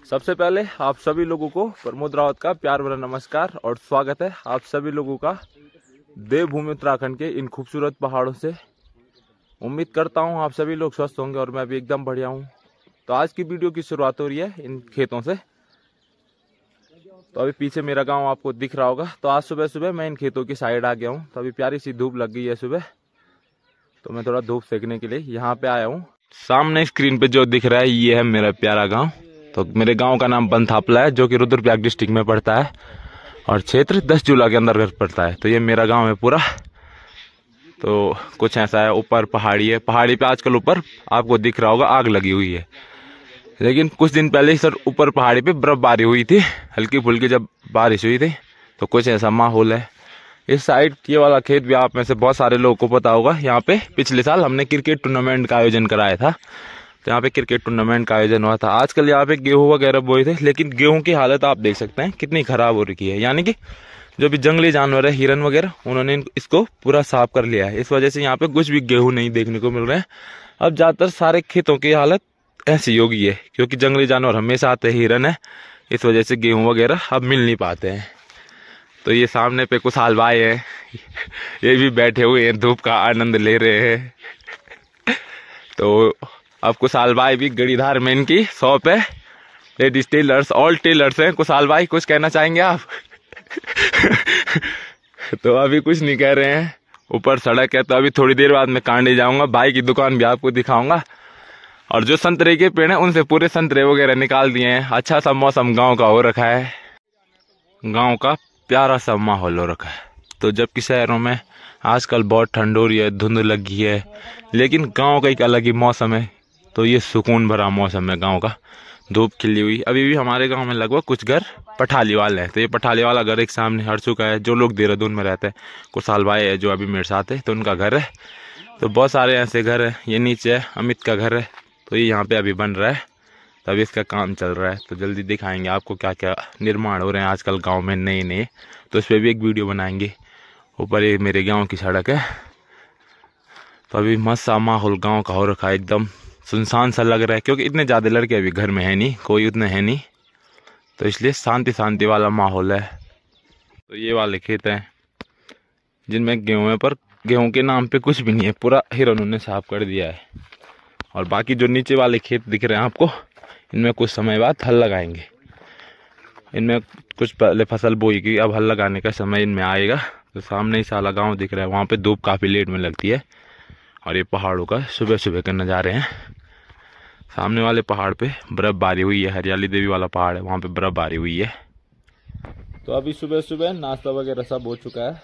सबसे पहले आप सभी लोगों को प्रमोद रावत का प्यार भरा नमस्कार और स्वागत है आप सभी लोगों का देवभूमि उत्तराखंड के इन खूबसूरत पहाड़ों से। उम्मीद करता हूं आप सभी लोग स्वस्थ होंगे और मैं भी एकदम बढ़िया हूं। तो आज की वीडियो की शुरुआत हो रही है इन खेतों से। तो अभी पीछे मेरा गांव आपको दिख रहा होगा। तो आज सुबह सुबह मैं इन खेतों की साइड आ गया हूं। तो अभी प्यारी सी धूप लग गई है सुबह, तो मैं थोड़ा धूप सेकने के लिए यहाँ पे आया हूँ। सामने स्क्रीन पे जो दिख रहा है ये है मेरा प्यारा गांव। तो मेरे गांव का नाम बनथापला है, जो कि रुद्रप्रयाग डिस्ट्रिक्ट में पड़ता है और क्षेत्र 10 जुला के अंतर्गत पड़ता है। तो ये मेरा गांव है पूरा। तो कुछ ऐसा है, ऊपर पहाड़ी है। पहाड़ी पे आजकल ऊपर आपको दिख रहा होगा आग लगी हुई है, लेकिन कुछ दिन पहले ही सर ऊपर पहाड़ी पे बर्फबारी हुई थी, हल्की फुल्की जब बारिश हुई थी। तो कुछ ऐसा माहौल है इस साइड। ये वाला खेत भी आप में से बहुत सारे लोगों को पता होगा। यहाँ पे पिछले साल हमने क्रिकेट टूर्नामेंट का आयोजन कराया था। तो यहाँ पे क्रिकेट टूर्नामेंट का आयोजन हुआ था। आजकल यहाँ पे गेहूं वगैरह बोए थे, लेकिन गेहूं की हालत आप देख सकते हैं कितनी खराब हो रही है। यानी कि जो भी जंगली जानवर है, हिरन वगैरह, उन्होंने इसको पूरा साफ कर लिया है। इस वजह से यहाँ पे कुछ भी गेहूं नहीं देखने को मिल रहे हैं। अब ज्यादातर सारे खेतों की हालत ऐसी हो गई है, क्योंकि जंगली जानवर हमेशा आते हैं, हिरन है, इस वजह से गेहूं वगैरह अब मिल नहीं पाते हैं। तो ये सामने पे कुशाल भाई है, ये भी बैठे हुए हैं, धूप का आनंद ले रहे हैं। तो अब कुशाल भाई भी गड़ीधार में इनकी शॉप है, लेडीज टेलर्स, ऑल टेलर्स हैं। कुशाल भाई कुछ कहना चाहेंगे आप? तो अभी कुछ नहीं कह रहे हैं, ऊपर सड़क है। तो अभी थोड़ी देर बाद मैं कांडी जाऊंगा, भाई की दुकान भी आपको दिखाऊंगा। और जो संतरे के पेड़ हैं उनसे पूरे संतरे वगैरह निकाल दिए हैं। अच्छा सा मौसम गाँव का हो रखा है, गाँव का प्यारा सा माहौल हो रखा है। तो जबकि शहरों में आजकल बहुत ठंड हो रही है, धुंध लगी है, लेकिन गांव का एक अलग ही मौसम है। तो ये सुकून भरा मौसम है गांव का, धूप खिली हुई। अभी भी हमारे गांव में लगभग कुछ घर पठाली वाले हैं। तो ये पठाली वाला घर एक सामने हट चुका है। जो लोग देहरादून में रहते हैं, कुशाल भाई है जो अभी मेरे साथ है, तो उनका घर है। तो बहुत सारे ऐसे घर है। ये नीचे है अमित का घर है, तो ये यहाँ पे अभी बन रहा है, तभी इसका काम चल रहा है। तो जल्दी दिखाएंगे आपको क्या क्या निर्माण हो रहे हैं आजकल गांव में नए नए। तो इस पर भी एक वीडियो बनाएंगे। ऊपर ये मेरे गांव की सड़क है। तो अभी मस्त सा माहौल गांव का हो रखा है, एकदम सुनसान सा लग रहा है, क्योंकि इतने ज़्यादा लड़के अभी घर में है नहीं, कोई उतने है नहीं, तो इसलिए शांति शांति वाला माहौल है। तो ये वाले खेत हैं जिनमें गेहूँ है, पर गेहूँ के नाम पे कुछ भी नहीं है, पूरा हिरनों ने साफ कर दिया है। और बाकी जो नीचे वाले खेत दिख रहे हैं आपको, इनमें कुछ समय बाद हल लगाएंगे। इनमें कुछ पहले फसल बोई की, अब हल लगाने का समय इनमें आएगा। तो सामने ही साला गांव दिख रहा है, वहाँ पे धूप काफ़ी लेट में लगती है। और ये पहाड़ों का सुबह सुबह के नज़ारे हैं। सामने वाले पहाड़ पे बर्फबारी हुई है, हरियाली देवी वाला पहाड़ है, वहाँ पे बर्फबारी हुई है। तो अभी सुबह सुबह नाश्ता वगैरह सब हो चुका है।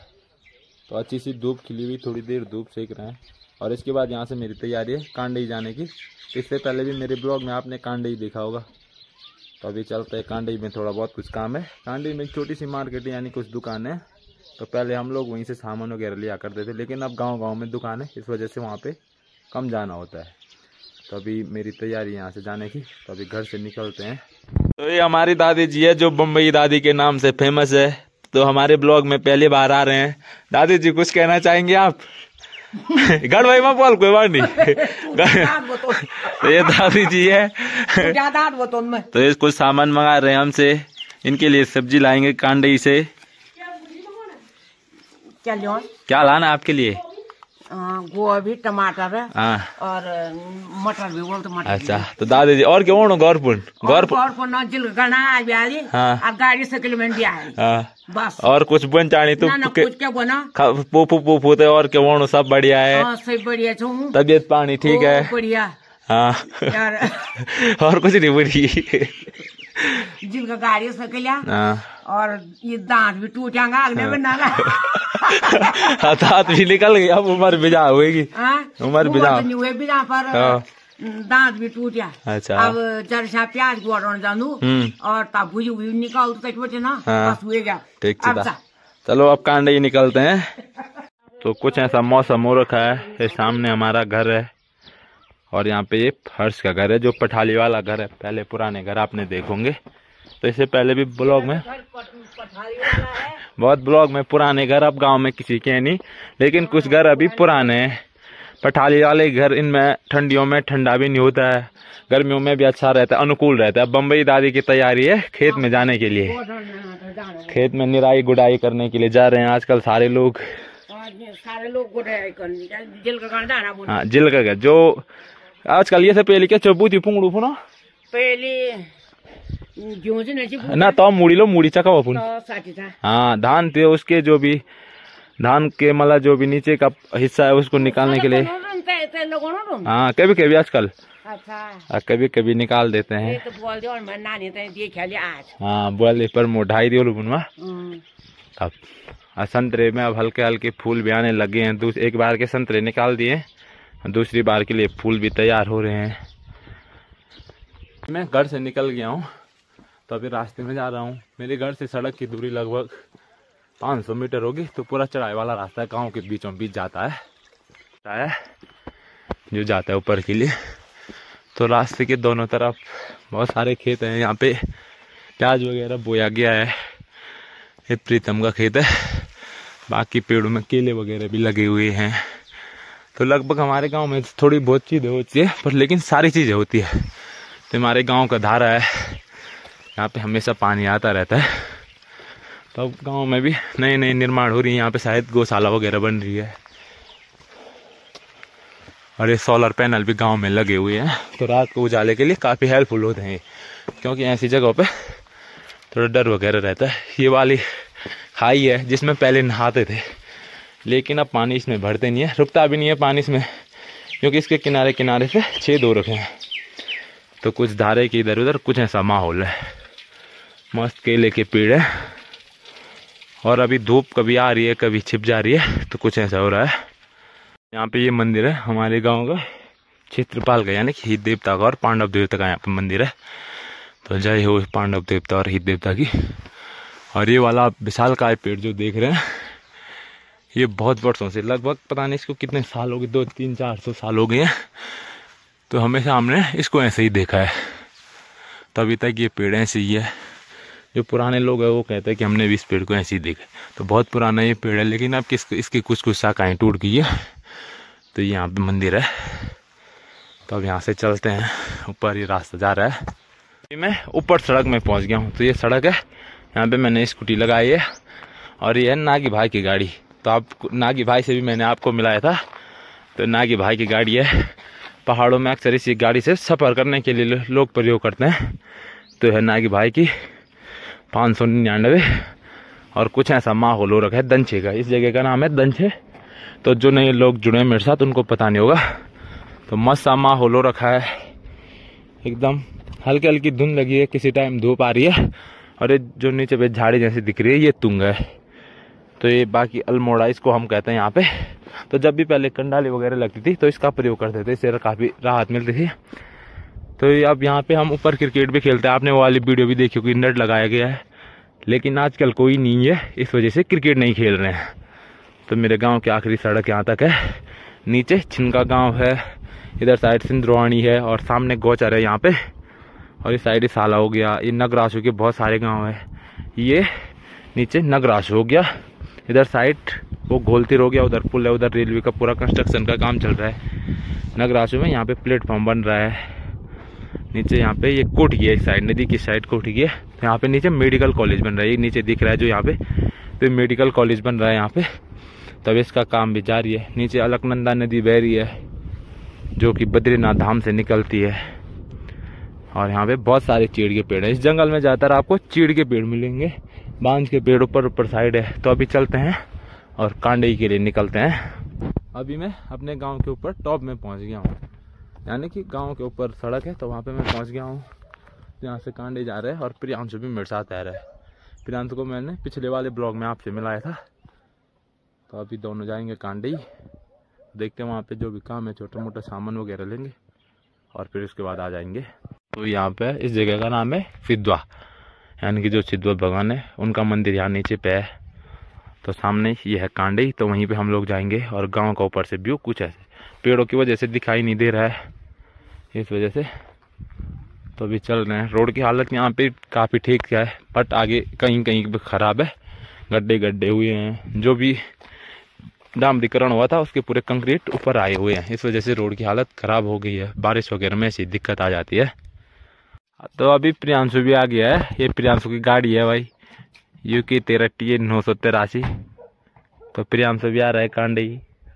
तो अच्छी सी धूप खिली हुई, थोड़ी देर धूप सेक रहे हैं। और इसके बाद यहाँ से मेरी तैयारी है कांडई जाने की। इससे पहले भी मेरे ब्लॉग में आपने कांडई देखा होगा। तो अभी चलते हैं कांडई में, थोड़ा बहुत कुछ काम है। कांडई में एक छोटी सी मार्केट है, यानी कुछ दुकान है। तो पहले हम लोग वहीं से सामान वगैरह लिया करते थे, लेकिन अब गांव-गांव में दुकान है, इस वजह से वहाँ पे कम जाना होता है। तो अभी मेरी तैयारी यहाँ से जाने की। तो अभी घर से निकलते हैं। तो ये हमारी दादी जी है, जो बम्बई दादी के नाम से फेमस है। तो हमारे ब्लॉग में पहली बार आ रहे हैं। दादी जी कुछ कहना चाहेंगे आप? गढ़ भाई में बोल कोई बात नहीं। तो ये दादी जी है। तो ये कुछ सामान मंगा रहे हैं हमसे, इनके लिए सब्जी लाएंगे कांडई से। क्या लाना आपके लिए? गोभी, टमाटर और मटर भी बोल। तो मटर अच्छा। तो दादी जी और क्या होना? गौरपुर गाड़ी से किलोमीटर बस। और कुछ बन चाणी तो कुछ क्या बना? पोपू थे और क्या होना? सब बढ़िया है, सब बढ़िया। तबीयत पानी ठीक है? बढ़िया। हाँ। और कुछ नहीं बढ़िया। जिनका गाड़ी से किया और ये दांत भी टूटेगा अगले में नाला। दांत भी निकल गई, अब उम्र बिजा होगी। उम्र बिजा पर दांत भी टूटा। अच्छा। अब जरा प्याज गोड़ जानू और तब भुजी हुई निकाल तो ना, बस हुए गया। ठीक है, चलो अब कांडई निकलते हैं। तो कुछ ऐसा मौसम हो रखा है। ये सामने हमारा घर है और यहाँ पे ये फर्श का घर है, जो पठाली वाला घर है। पहले पुराने घर आपने देखोगे, तो इससे पहले भी ब्लॉग में बहुत ब्लॉग में पुराने घर अब गांव में किसी के नहीं, लेकिन कुछ घर अभी पुराने हैं। पठाली वाले घर इनमें ठंडियों में ठंडा भी नहीं होता है, गर्मियों में भी अच्छा रहता है, अनुकूल रहता है। बम्बई दादी की तैयारी है खेत में जाने के लिए, खेत में निराई गुड़ाई करने के लिए जा रहे हैं आजकल सारे लोग। हाँ जिल का जो आजकल ये से पहले क्या चबूती पुंगड़ू पुना पहले ना तो मुड़ी लो मुड़ी चका पुन। हाँ धान थे उसके जो भी धान के मतलब जो भी नीचे का हिस्सा है उसको निकालने के लिए। हाँ कभी कभी आजकल कभी कभी निकाल देते हैं। हाँ बोले पर मोढ़ाई दियो बुनवा। अब संतरे में अब हल्के हल्के फूल भी आने लगे हैं। एक बार के संतरे निकाल दिए, दूसरी बार के लिए फूल भी तैयार हो रहे हैं। मैं घर से निकल गया हूँ तो अभी रास्ते में जा रहा हूँ। मेरे घर से सड़क की दूरी लगभग 500 मीटर होगी। तो पूरा चढ़ाई वाला रास्ता है, गाँव के बीचों बीच जाता है जो जाता है ऊपर के लिए। तो रास्ते के दोनों तरफ बहुत सारे खेत हैं। यहाँ पे प्याज वगैरह बोया गया है। ये प्रीतम का खेत है। बाकी पेड़ों में केले वगैरह भी लगे हुए हैं। तो लगभग हमारे गांव में थोड़ी बहुत चीज़ें होती है पर लेकिन सारी चीज़ें होती है। तो हमारे गांव का धारा है, यहाँ पे हमेशा पानी आता रहता है। तो अब गाँव में भी नए नए निर्माण हो रही है। यहाँ पे शायद गौशाला वगैरह बन रही है और ये सोलर पैनल भी गांव में लगे हुए हैं। तो रात को उजाले के लिए काफ़ी हेल्पफुल होते हैं, क्योंकि ऐसी जगहों पे थोड़ा डर वगैरह रहता है। ये वाली खाई है जिसमें पहले नहाते थे, लेकिन अब पानी इसमें भरते नहीं है, रुकता भी नहीं है पानी इसमें, क्योंकि इसके किनारे किनारे से छेद हो रखे हैं। तो कुछ धारे के इधर उधर कुछ ऐसा माहौल है। मस्त केले के पेड़ है और अभी धूप कभी आ रही है कभी छिप जा रही है, तो कुछ ऐसा हो रहा है। यहाँ पे ये मंदिर है हमारे गांव का, क्षेत्रपाल का यानी कि हित देवता का और पांडव देवता का यहाँ पे मंदिर है। तो जय हो पांडव देवता और हित देवता की। और ये वाला विशालकाय पेड़ जो देख रहे हैं, ये बहुत वर्षों से, लगभग पता नहीं इसको कितने साल हो गए, 200-300-400 साल हो गए हैं। तो हमेशा हमने इसको ऐसे ही देखा है, तभी तक ये पेड़ ऐसे ही है। जो पुराने लोग हैं वो कहते हैं कि हमने भी इस पेड़ को ऐसे ही देखा। तो बहुत पुराना ये पेड़ है, लेकिन अब इसकी कुछ कुछ शाखाएँ टूट गई है। तो यहाँ पे मंदिर है। तो अब यहाँ से चलते हैं ऊपर, ये रास्ता जा रहा है। मैं ऊपर सड़क में पहुँच गया हूँ। तो ये सड़क है, यहाँ पे मैंने स्कूटी लगाई है और ये है नागी भाई की गाड़ी। तो आप नागी भाई से भी मैंने आपको मिलाया था। तो नागी भाई की गाड़ी है। पहाड़ों में अक्सर इसी गाड़ी से सफ़र करने के लिए लोग प्रयोग करते हैं। तो है नागी भाई की 599 और कुछ ऐसा माहौल हो रखा है दंछे का। इस जगह का नाम है दंछे। तो जो नए लोग जुड़े हैं मेरे साथ उनको पता नहीं होगा। तो मस्त सा माहौल हो रखा है, एकदम हल्की हल्की धुंध लगी है, किसी टाइम धूप आ रही है। और ये जो नीचे पे झाड़ी जैसी दिख रही है ये तुंग है। तो ये बाकी अल्मोड़ा इसको हम कहते हैं यहाँ पे। तो जब भी पहले कंडाली वगैरह लगती थी तो इसका प्रयोग करते थे, इससे काफ़ी राहत मिलती थी। तो अब यहाँ पे हम ऊपर क्रिकेट भी खेलते हैं। आपने वो वाली वीडियो भी देखी होगी, नेट लगाया गया है, लेकिन आजकल कोई नहीं है, इस वजह से क्रिकेट नहीं खेल रहे हैं। तो मेरे गांव की आखिरी सड़क यहाँ तक है। नीचे छिनका गांव है, इधर साइड सिंधरवाणी है और सामने गौचर है यहाँ पे। और इस साइड साला हो गया, ये नगराशु के बहुत सारे गांव है। ये नीचे नगराशु हो गया, इधर साइड वो घोलतीर हो गया, उधर पुल है, उधर रेलवे का पूरा कंस्ट्रक्शन का काम चल रहा है। नगराशु में यहाँ पे प्लेटफॉर्म बन रहा है। नीचे यहाँ पे ये कोठी है, इस साइड नदी की साइड कोठी है। तो यहाँ पे नीचे मेडिकल कॉलेज बन रहा है, ये नीचे दिख रहा है जो यहाँ पे, तो मेडिकल कॉलेज बन रहा है यहाँ पे। तब इसका काम भी जारी है। नीचे अलकनंदा नदी बह रही है जो कि बद्रीनाथ धाम से निकलती है। और यहाँ पे बहुत सारे चीड़ के पेड़ हैं। इस जंगल में ज़्यादातर आपको चीड़ के पेड़ मिलेंगे, बांज के पेड़ ऊपर साइड है। तो अभी चलते हैं और कांडई के लिए निकलते हैं। अभी मैं अपने गांव के ऊपर टॉप में पहुंच गया हूँ, यानी कि गांव के ऊपर सड़क है तो वहाँ पे मैं पहुँच गया हूँ। यहाँ से कांडई जा रहे हैं और प्रियांशु भी मेरे साथ आ रहा है। प्रियांशु को मैंने पिछले वाले ब्लॉग में आपसे मिलाया था। तो अभी दोनों जाएंगे कांडई, देखते हैं वहाँ पे जो भी काम है, छोटा मोटा सामान वगैरह लेंगे और फिर उसके बाद आ जाएंगे। तो यहाँ पे इस जगह का नाम है सिद्धवा, यानी कि जो सिद्धवा भगवान है उनका मंदिर यहाँ नीचे पे है। तो सामने ये है कांडई, तो वहीं पे हम लोग जाएंगे। और गांव का ऊपर से व्यू कुछ ऐसे पेड़ों की वजह से दिखाई नहीं दे रहा है, इस वजह से। तो अभी चल रहे हैं। रोड की हालत यहाँ पे काफ़ी ठीक है, बट आगे कहीं कहीं ख़राब है, गड्ढे गड्ढे हुए हैं। जो भी डामरीकरण हुआ था उसके पूरे कंक्रीट ऊपर आए हुए हैं, इस वजह से रोड की हालत खराब हो गई है। बारिश वगैरह में ऐसी दिक्कत आ जाती है। तो अभी प्रियांशु भी आ गया है। ये प्रियांशु की गाड़ी है भाई, UK 13 983। तो प्रियांशु भी आ रहा है कांडी।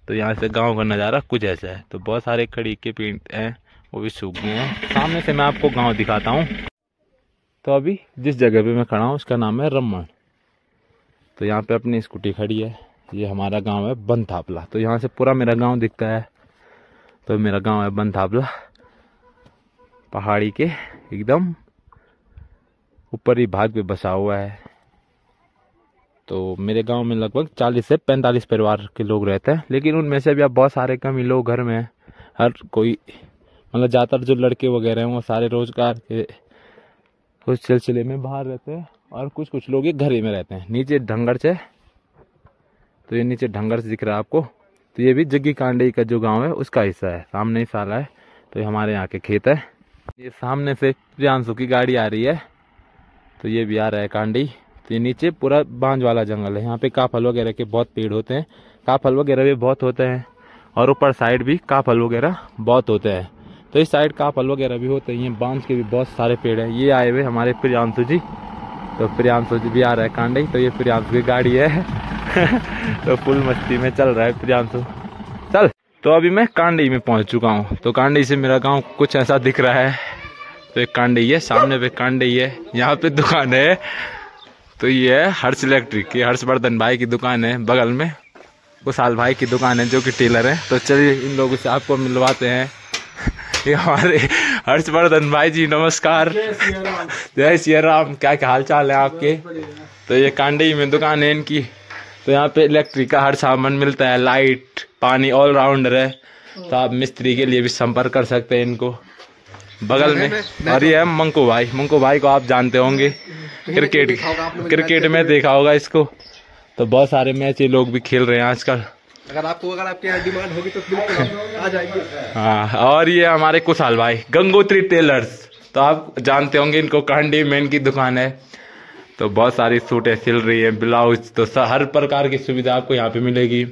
तो यहाँ से गांव का नज़ारा कुछ ऐसा है। तो बहुत सारे खड़ी के पेड़ हैं, वो भी सूख गए हैं। सामने से मैं आपको गांव दिखाता हूँ। तो अभी जिस जगह पे मैं खड़ा हूँ उसका नाम है रमन। तो यहाँ पे अपनी स्कूटी खड़ी है। ये हमारा गांव है बनथापला। तो यहाँ से पूरा मेरा गांव दिखता है। तो मेरा गांव है बनथापला, पहाड़ी के एकदम ऊपरी भाग पे बसा हुआ है। तो मेरे गांव में लगभग 40 से 45 परिवार के लोग रहते हैं, लेकिन उनमें से भी अब बहुत सारे कम ही लोग घर में हैं। हर कोई मतलब ज़्यादातर जो लड़के वगैरह हैं वो सारे रोजगार के कुछ सिलसिले में बाहर रहते हैं, और कुछ लोग ये घर ही में रहते हैं। नीचे ढंगरच है। तो ये नीचे ढंगरच दिख रहा है आपको। तो ये भी जग्गी कांडी का जो गांव है उसका हिस्सा है। सामने ही साला है। तो ये हमारे यहाँ के खेत है। ये सामने से प्रियांशु की गाड़ी आ रही है। तो ये भी आ रहा है कांडी। तो ये नीचे पूरा बांझ वाला जंगल है। यहाँ पे काफल वगैरह के बहुत पेड़ होते हैं, काफल वगैरह भी बहुत होते हैं, और ऊपर साइड भी काफल वगैरह बहुत होते हैं। तो इस साइड काफल वगैरह भी होते हैं। बांझ के भी बहुत सारे पेड़ हैं। ये आए हुए हमारे प्रियांशु जी। तो प्रियांशु जी भी आ रहा है कांडी। तो ये प्रियांशु की गाड़ी है। तो फुल मस्ती में चल रहा है प्रियांशु। चल। तो अभी मैं कांडी में पहुंच चुका हूं। तो कांडी से मेरा गांव कुछ ऐसा दिख रहा है। तो एक कांडी है, सामने पे कांडी है, यहाँ पे दुकान है। तो ये है हर्ष इलेक्ट्रिक, ये हर्षवर्धन भाई की दुकान है। बगल में कुशाल भाई की दुकान है जो कि टेलर है। तो चलिए इन लोगों से आपको मिलवाते हैं। ये हमारे हर्षवर्धन भाई जी, नमस्कार। जय श्री राम। क्या हाल चाल है आपके? तो ये कांडी में दुकान है इनकी। तो यहाँ पे इलेक्ट्रिक का हर सामान मिलता है, लाइट, पानी, ऑलराउंडर है। तो आप मिस्त्री के लिए भी संपर्क कर सकते हैं इनको। बगल में और ये है मंकू भाई। मंकू भाई को आप जानते होंगे, क्रिकेट में देखा होगा इसको। तो बहुत सारे मैच ये लोग भी खेल रहे हैं आजकल। अगर आपकी डिमांड होगी तो बिल्कुल आ जाएगी। हाँ, और ये हमारे कुशाल भाई, गंगोत्री टेलर्स। तो आप जानते होंगे इनको, कांडी में इनकी दुकान है। तो बहुत सारी सूटें सिल रही है, ब्लाउज। तो हर प्रकार की सुविधा आपको यहाँ पे मिलेगी,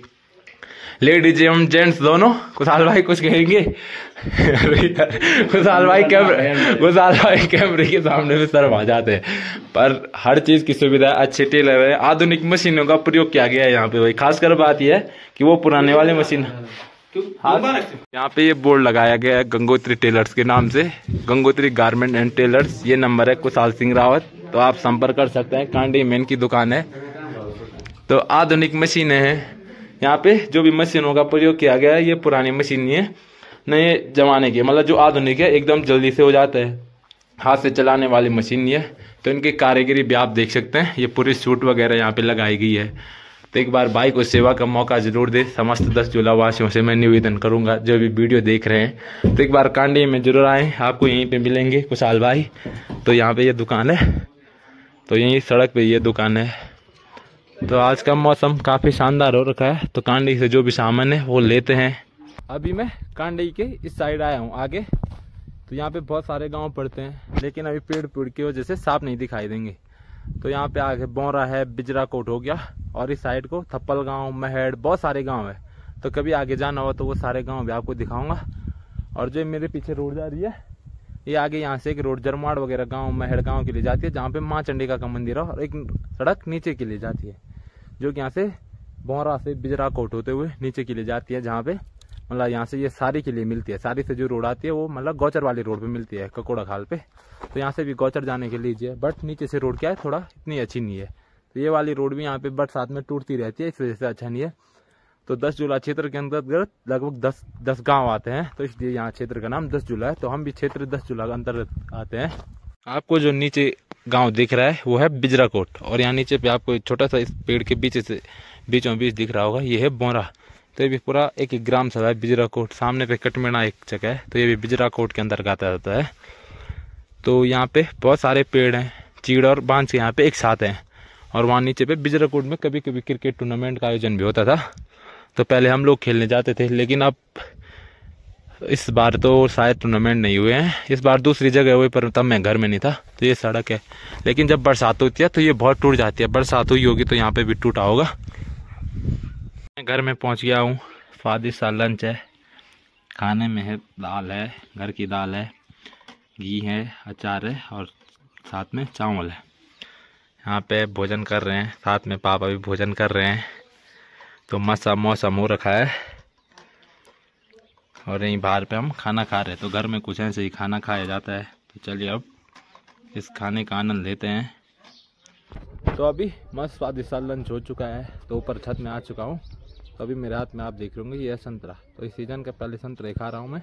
लेडीज एवं जेंट्स दोनों। कुशाल भाई कुछ कहेंगे? कुशाल भाई कैमरे के सामने भी शर्म आ जाते हैं, पर हर चीज की सुविधा अच्छे टेलर है। आधुनिक मशीनों का प्रयोग किया गया है यहाँ पे भाई। खासकर बात यह है कि वो पुराने वाले मशीन। यहाँ पे ये बोर्ड लगाया गया है गंगोत्री टेलर्स के नाम से, गंगोत्री गारमेंट एंड टेलर्स। ये नंबर है कुशाल सिंह रावत। तो आप संपर्क कर सकते हैं। कांडी में इनकी दुकान है। तो आधुनिक मशीनें हैं यहाँ पे। जो भी मशीनों का प्रयोग किया गया है ये पुरानी मशीन नहीं है, नए जमाने की। मतलब जो आधुनिक है एकदम जल्दी से हो जाता है, हाथ से चलाने वाली मशीन नहीं है। तो इनकी कारीगरी भी आप देख सकते हैं। ये पूरी सूट वगैरह यहाँ पे लगाई गई है। तो एक बार भाई को सेवा का मौका जरूर दे। समस्त 10 जुला वासियों से मैं निवेदन करूंगा जो भी वीडियो देख रहे हैं। तो एक बार कांडी में जरूर आए, आपको यहीं पे मिलेंगे कुशाल भाई। तो यहाँ पे ये दुकान है। तो यहीं सड़क पे ये दुकान है। तो आज का मौसम काफ़ी शानदार हो रखा है। तो कांडी से जो भी सामान है वो लेते हैं। अभी मैं कांडी के इस साइड आया हूँ आगे। तो यहाँ पे बहुत सारे गांव पड़ते हैं, लेकिन अभी पेड़ की वजह से साफ नहीं दिखाई देंगे। तो यहाँ पे आगे बोरा है, बिजरा कोट हो गया, और इस साइड को थप्पल गांव, महड़, बहुत सारे गांव है। तो कभी आगे जाना हो तो वो सारे गांव भी आपको दिखाऊंगा। और जो मेरे पीछे रोड जा रही है ये आगे यहाँ से एक रोड जरमाड़ वगैरह गांव, महड़ गांव के लिए जाती है, जहाँ पे माँ चंडिका का मंदिर है। और एक सड़क नीचे के लिए जाती है जो कि यहाँ से बोरा से बिजरा कोट होते हुए नीचे के लिए जाती है, जहाँ पे मतलब यहाँ से ये सारी के लिए मिलती है। सारी से जो रोड आती है वो मतलब गौचर वाली रोड पे मिलती है, ककोड़ा खाल पे। तो यहाँ से भी गौचर जाने के लिए बट नीचे से रोड क्या है थोड़ा इतनी अच्छी नहीं है। तो ये वाली रोड भी यहाँ पे बरसात में टूटती रहती है, इस वजह से अच्छा नहीं है। तो 10 जुला क्षेत्र के अंतर्गत लगभग 10 गांव आते हैं। तो इसलिए यहाँ क्षेत्र का नाम 10 जुला है। तो हम भी क्षेत्र 10 जुला के अंतर्गत आते हैं। आपको जो नीचे गांव दिख रहा है वो है बिजरा कोट, और यहाँ नीचे पे आपको एक छोटा सा इस पेड़ के बीचों बीच दिख रहा होगा, ये है बोरा। तो ये भी पूरा एक ग्राम सभा है बिजरा कोट। सामने पे कटमेना एक जगह है, तो ये भी बिजरा कोट के अंतर्गत आता है। तो यहाँ पे बहुत सारे पेड़ हैं, चीड़ और बांझ के यहाँ पे एक साथ हैं। और वहाँ नीचे पे बिजरा कोट में कभी कभी क्रिकेट टूर्नामेंट का आयोजन भी होता था। तो पहले हम लोग खेलने जाते थे, लेकिन अब इस बार तो शायद टूर्नामेंट नहीं हुए हैं। इस बार दूसरी जगह हुए, पर तब मैं घर में नहीं था। तो ये सड़क है, लेकिन जब बरसात होती है तो ये बहुत टूट जाती है। बरसात हुई होगी तो यहाँ पे भी टूटा होगा। घर में पहुंच गया हूँ। स्वादिष्ट सा लंच है, खाने में है दाल है, घर की दाल है, घी है, अचार है और साथ में चावल है। यहाँ पे भोजन कर रहे हैं, साथ में पापा भी भोजन कर रहे हैं। तो मस्त सा मौसम हो रखा है और यहीं बाहर पे हम खाना खा रहे हैं। तो घर में कुछ ऐसे ही खाना खाया जाता है। तो चलिए अब इस खाने का आनंद लेते हैं। तो अभी मस्त स्वादिष्ट लंच हो चुका है, तो ऊपर छत में आ चुका हूँ। तो अभी मेरे हाथ में आप देख रहे होंगे ये है संतरा। तो इस सीज़न के पहले संतरे खा रहा हूँ मैं।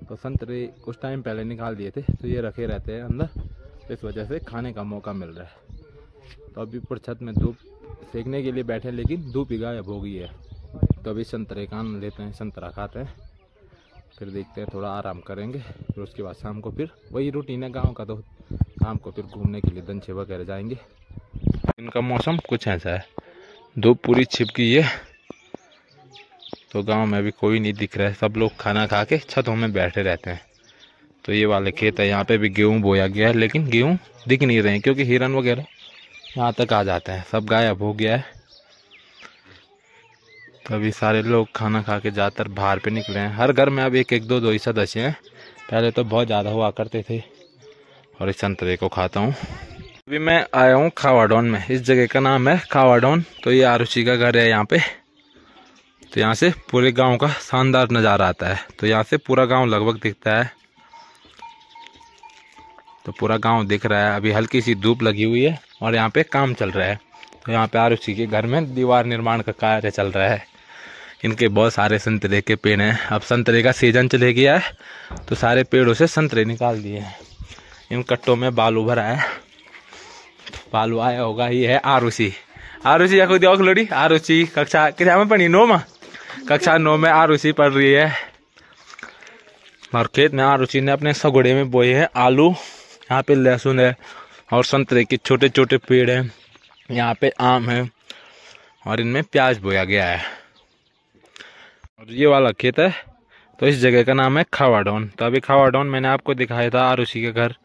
तो संतरे कुछ टाइम पहले निकाल दिए थे, तो ये रखे रहते हैं अंदर, इस वजह से खाने का मौका मिल रहा है। तो अभी ऊपर छत में धूप सेकने के लिए बैठे, लेकिन धूप ही गायब हो गई है। तो अभी संतरे का आनंद लेते हैं, संतरा खाते हैं, फिर देखते हैं, थोड़ा आराम करेंगे। फिर उसके बाद शाम को फिर वही रूटीन है गाँव का। तो शाम को फिर घूमने के लिए दंचे वगैरह जाएंगे। इनका मौसम कुछ ऐसा है, धूप पूरी छिप गई है। तो गांव में अभी कोई नहीं दिख रहा है, सब लोग खाना खा के छतों में बैठे रहते हैं। तो ये वाले खेत है, यहाँ पे भी गेहूँ बोया गया है, लेकिन गेहूँ दिख नहीं रहे हैं क्योंकि हिरन वगैरह यहाँ तक आ जाते हैं, सब गायब हो गया है। तो अभी सारे लोग खाना खा के ज़्यादातर बाहर पे निकले हैं। हर घर में अब एक एक दो दो ही सदस्य हैं, पहले तो बहुत ज़्यादा हुआ करते थे। और इस संतरे को खाता हूँ। अभी मैं आया हूँ खावाडोन में, इस जगह का नाम है खावाडोन। तो ये आरुषि का घर है यहाँ पे। तो यहाँ से पूरे गांव का शानदार नज़ारा आता है। तो यहाँ से पूरा गांव लगभग दिखता है। तो पूरा गांव दिख रहा है। अभी हल्की सी धूप लगी हुई है और यहाँ पे काम चल रहा है। तो यहाँ पे आरुषि के घर में दीवार निर्माण का कार्य चल रहा है। इनके बहुत सारे संतरे के पेड़ हैं। अब संतरे का सीजन चले गया है, तो सारे पेड़ों से संतरे निकाल दिए हैं। इन कट्टों में बालू भरा है, बालू आया होगा। ये है आरुषि। आरुषि या खुद लोड़ी। आरुषि कक्षा क्या में पढ़ी? 9 में, कक्षा 9 में आरुषि पढ़ रही है। और खेत में आरुषि ने अपने सगोड़े में बोए हैं आलू। यहाँ पे लहसुन है और संतरे के छोटे छोटे पेड़ हैं। यहाँ पे आम है और इनमें प्याज बोया गया है। और ये वाला खेत है, तो इस जगह का नाम है खावाडोन। तो अभी खावाडोन मैंने आपको दिखाया था आरुषि के घर।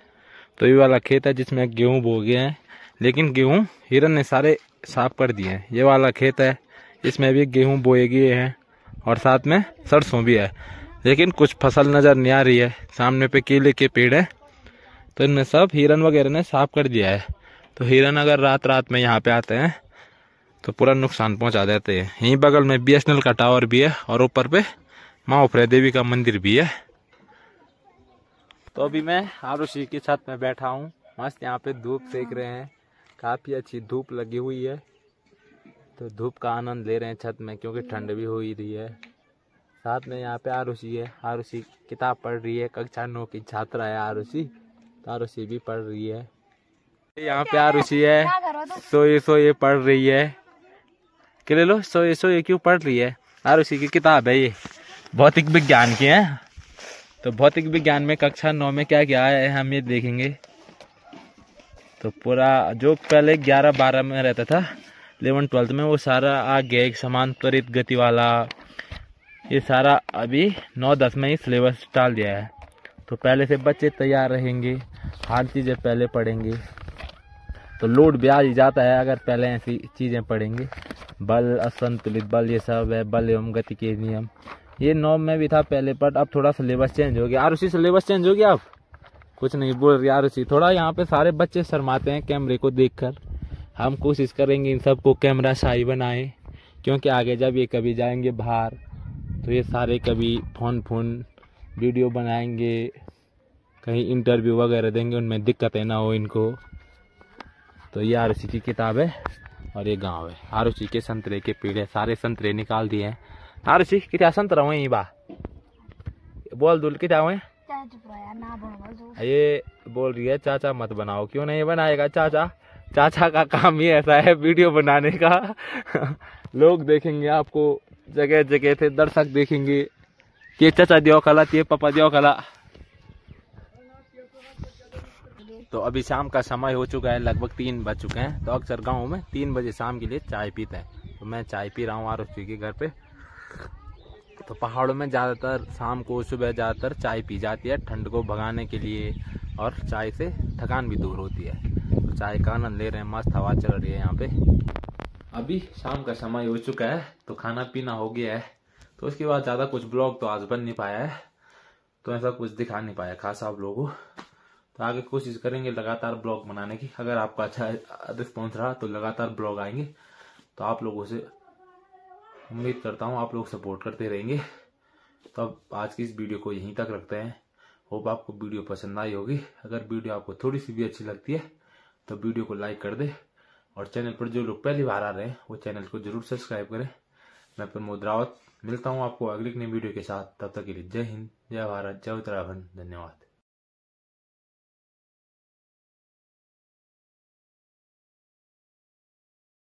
तो ये वाला खेत है जिसमें गेहूँ बो गए हैं, लेकिन गेहूँ हिरन ने सारे साफ कर दिए हैं। ये वाला खेत है, इसमें भी गेहूँ बोए गए हैं और साथ में सरसों भी है, लेकिन कुछ फसल नज़र नहीं आ रही है। सामने पे केले के पेड़ है, तो इनमें सब हिरन वगैरह ने साफ कर दिया है। तो हिरन अगर रात रात में यहाँ पे आते हैं तो पूरा नुकसान पहुँचा देते हैं। यहीं बगल में BSNL का टावर भी है और ऊपर पे माँ उफरे देवी का मंदिर भी है। तो अभी मैं आरुषि की छत में बैठा हूँ, मस्त यहाँ पे धूप सेक रहे हैं। काफ़ी अच्छी धूप लगी हुई है, तो धूप का आनंद ले रहे हैं छत में, क्योंकि ठंड भी हो ही रही है। साथ में यहाँ पे आरुषि है। आरुषि किताब पढ़ रही है, कक्षा 9 की छात्रा है आरुषि। तो आरुषि भी पढ़ रही है। यहाँ पे आरुषि है, सोए पढ़ रही है। कि ले लो, सोए क्यों पढ़ रही है? आरुषि की किताब है ये, भौतिक विज्ञान की है। तो भौतिक विज्ञान में कक्षा 9 में क्या क्या है हम ये देखेंगे। तो पूरा जो पहले 11-12 में रहता था, 11-12 में, वो सारा आ गया एक समान त्वरित गति वाला। ये सारा अभी 9-10 में ही सिलेबस डाल दिया है। तो पहले से बच्चे तैयार रहेंगे, हर चीज़ें पहले पढ़ेंगे। तो लोड भी आ ही जाता है अगर पहले ऐसी चीज़ें पढ़ेंगे। बल, असंतुलित बल, ये सब है, बल एवं गति के नियम। ये 9 में भी था पहले, पर अब थोड़ा सिलेबस चेंज हो गया। आरुषि सिलेबस चेंज हो गया अब? कुछ नहीं बोल रही आरुषि। थोड़ा यहाँ पे सारे बच्चे शर्माते हैं कैमरे को देखकर। हम कोशिश करेंगे इन सबको कैमरा शाही बनाएं, क्योंकि आगे जब ये कभी जाएंगे बाहर तो ये सारे कभी फोन वीडियो बनाएंगे, कहीं इंटरव्यू वगैरह देंगे, उनमें दिक्कतें ना हो इनको। तो ये आरुषि की किताब है और ये गांव है। आरुषि के संतरे के पेड़ है, सारे संतरे निकाल दिए हैं। आरुषि कितना संतरा हुए बा बोल दूल कितना हुए? ये बोल रही है चाचा मत बनाओ। क्यों नहीं बनाएगा चाचा का काम ही ऐसा है वीडियो बनाने का। लोग देखेंगे आपको, जगह जगह थे दर्शक देखेंगे कि चाचा दियो कला, ये पापा दियो कला। तो अभी शाम का समय हो चुका है, लगभग 3 बज चुके हैं। तो अक्सर गाँव में 3 बजे शाम के लिए चाय पीते हैं। तो मैं चाय पी रहा हूँ आरुषि के घर पे। तो पहाड़ों में ज़्यादातर शाम को सुबह ज़्यादातर चाय पी जाती है, ठंड को भगाने के लिए, और चाय से थकान भी दूर होती है। तो चाय का आनंद ले रहे हैं, मस्त हवा चल रही है यहाँ पे। अभी शाम का समय हो चुका है, तो खाना पीना हो गया है, तो उसके बाद ज्यादा कुछ ब्लॉग तो आज बन नहीं पाया है, तो ऐसा कुछ दिखा नहीं पाया खास आप लोगों को। तो आगे कोशिश करेंगे लगातार ब्लॉग बनाने की। अगर आपका अच्छा रिस्पॉन्स रहा तो लगातार ब्लॉग आएंगे। तो आप लोगों से उम्मीद करता हूँ आप लोग सपोर्ट करते रहेंगे। तो अब आज की इस वीडियो को यहीं तक रखते हैं। होप आपको वीडियो पसंद आई होगी। अगर वीडियो आपको थोड़ी सी भी अच्छी लगती है तो वीडियो को लाइक कर दे, और चैनल पर जो लोग पहली बार आ रहे हैं वो चैनल को जरूर सब्सक्राइब करें। मैं प्रमोद रावत मिलता हूँ आपको अगली नई वीडियो के साथ। तब तक के लिए जय हिंद, जय भारत, जय उत्तराखंड। धन्यवाद।